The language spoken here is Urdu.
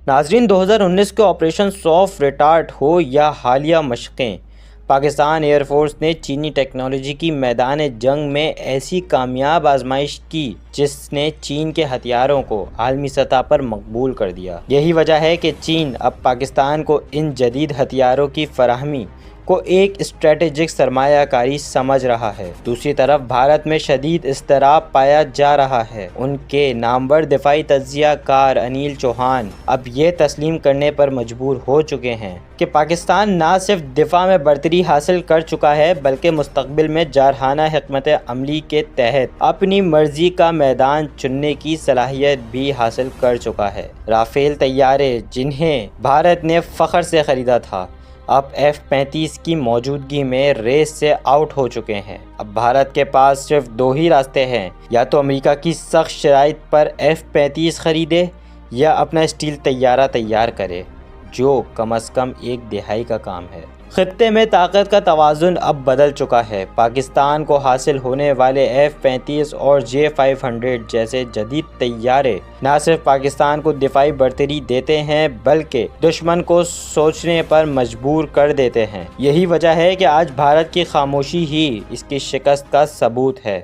ناظرین، 2019 کے آپریشن سافٹ ریٹارٹ ہو یا حالیہ مشقیں، پاکستان ایئر فورس نے چینی ٹیکنالوجی کی میدان جنگ میں ایسی کامیاب آزمائش کی جس نے چین کے ہتھیاروں کو عالمی سطح پر مقبول کر دیا۔ یہی وجہ ہے کہ چین اب پاکستان کو ان جدید ہتھیاروں کی فراہمی کو ایک اسٹریٹجک سرمایہ کاری سمجھ رہا ہے۔ دوسری طرف بھارت میں شدید اضطراب پایا جا رہا ہے۔ ان کے نامور دفاعی تجزیہ کار انیل چوہان اب یہ تسلیم کرنے پر مجبور ہو چکے ہیں کہ پاکستان نہ صرف دفاع میں برتری حاصل کر چکا ہے بلکہ مستقبل میں جارحانہ حکمت عملی کے تحت اپنی مرضی کا میدان چننے کی صلاحیت بھی حاصل کر چکا ہے۔ رافیل طیارے جنہیں بھارت نے فخر سے خریدا تھا، اب F-35 کی موجودگی میں ریس سے آؤٹ ہو چکے ہیں۔ اب بھارت کے پاس صرف دو ہی راستے ہیں، یا تو امریکہ کی سخت شرائط پر F-35 خریدے یا اپنا اسٹیل طیارہ تیار کرے، جو کم از کم ایک دہائی کا کام ہے۔ خطے میں طاقت کا توازن اب بدل چکا ہے۔ پاکستان کو حاصل ہونے والے F-35 اور J-500 جیسے جدید طیارے نہ صرف پاکستان کو دفاعی برتری دیتے ہیں بلکہ دشمن کو سوچنے پر مجبور کر دیتے ہیں۔ یہی وجہ ہے کہ آج بھارت کی خاموشی ہی اس کی شکست کا ثبوت ہے۔